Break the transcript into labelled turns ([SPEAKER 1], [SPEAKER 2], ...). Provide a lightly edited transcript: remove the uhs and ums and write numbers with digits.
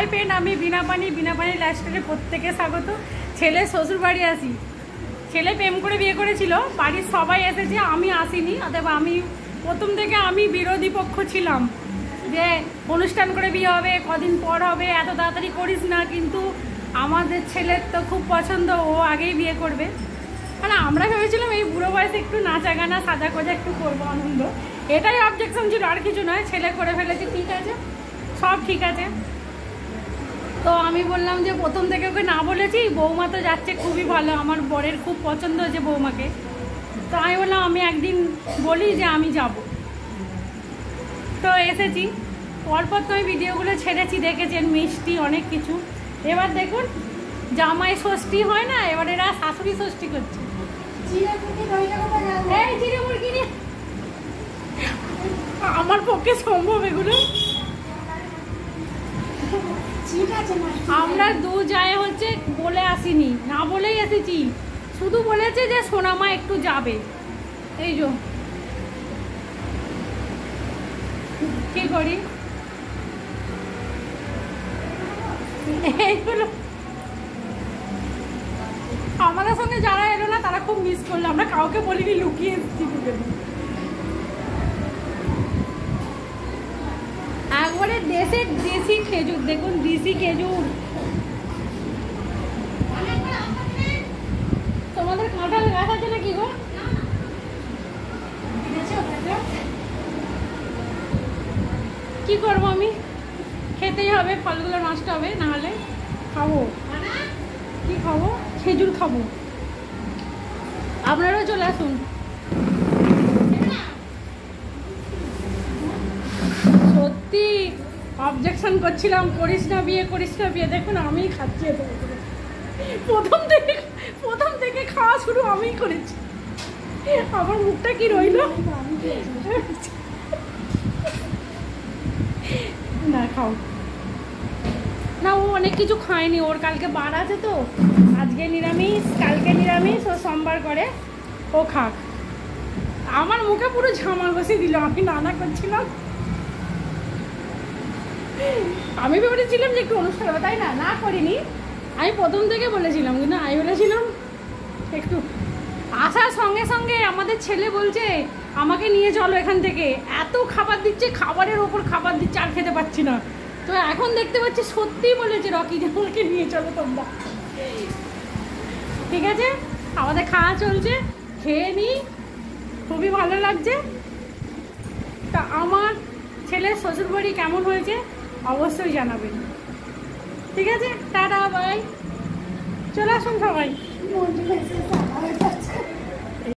[SPEAKER 1] Hi friend, আমি বিনা পানি লাইফস্টাইলে প্রত্যেকে স্বাগত। ছেলে শ্বশুর বাড়ি আসি, ছেলে প্রেম করে বিয়ে করেছিল, বাড়ির সবাই এসেছে, আমি আসিনি। অতএব আমি প্রথম থেকে আমি বিরোধী পক্ষ ছিলাম যে অনুষ্ঠান করে বিয়ে হবে, কদিন পর হবে, এত তাড়াতাড়ি করিস না। কিন্তু আমাদের ছেলের তো খুব পছন্দ, ও আগেই বিয়ে করবে। মানে আমরা ভেবেছিলাম এই বুড়ো বয়সে একটু নাচা গানা সাজা কোজা একটু করবো, আনন্দ, এটাই অবজেকশন ছিল, আর কিছু নয়। ছেলে করে ফেলেছে, ঠিক আছে, সব ঠিক আছে। তো আমি বললাম যে প্রথম থেকে ওকে না বলেছি, বৌমা তো যাচ্ছে, খুবই ভালো, আমার বরের খুব পছন্দ হয়েছে বৌমাকে। তো আমি বললাম আমি একদিন বলি যে আমি যাব। তো এসেছি, পরপর তো আমি ভিডিওগুলো ছেড়েছি, দেখেছেন, মিষ্টি অনেক কিছু। এবার দেখুন, জামাই ষষ্ঠী হয় না, এবার এরা শাশুড়ি ষষ্ঠী করছে। আমার পক্ষে সম্ভব এগুলো? আমরা দু যায় হচ্ছে বলে আসিনি, না বলেই এসেছি, শুধু বলেছে যে সোনামা একটু যাবে। এই যে কি করি এইগুলো, আমাদের সঙ্গে যারা এলো না তারা খুব মিস করলো, আমরা কাউকে বলিনি, লুকিয়ে এসেছি। একবারে দেশের দেশি খেজুর, দেখুন দেশি খেজুর। তোমাদের কাঁঠাল গাছ আছে নাকি গো? কি করবো আমি, খেতেই হবে, ফলগুলো নষ্ট হবে, নাহলে খাবো কি, খাবো খেজুর খাবো। আপনারাও চলে আসুন। সত্যি অবজেকশন করছিলাম, করিস না বিয়ে, করিস না বিয়ে, দেখুন আমি খাচ্ছি। প্রথম থেকে খাওয়া শুরু আমিই করেছি। আমার মুখটা কি রইল না, খাও না। ও অনেক কিছু খায়নি, ওর কালকে বার আছে, তো আজকে নিরামিষ, কালকে নিরামিষ, ও সোমবার করে, ও খাক। আমার মুখে পুরো ঝামা বসিয়ে দিল, আমি নানা করছিলাম। আমি ভেবেছিলাম যে একটু অনুষ্ঠান হবে, তাই না, না করিনি। আমি প্রথম থেকে বলেছিলাম, কিন্তু আমি বলেছিলাম একটু। আসার সঙ্গে সঙ্গে আমাদের ছেলে বলছে আমাকে নিয়ে চলো এখান থেকে, এত খাবার দিচ্ছে, খাবারের ওপর খাবার দিচ্ছে, আর খেতে পাচ্ছি না। তো এখন দেখতে পাচ্ছি সত্যিই বলেছে রকি যে আমাকে নিয়ে চলো তোমরা। ঠিক আছে, আমাদের খাওয়া চলছে, খেয়ে নিই, খুবই ভালো লাগছে। তা আমার ছেলের শ্বশুরবাড়ি কেমন হয়েছে অবশ্যই জানাবেন। ঠিক আছে, টাটা, বাই, চলে আসুন সবাই।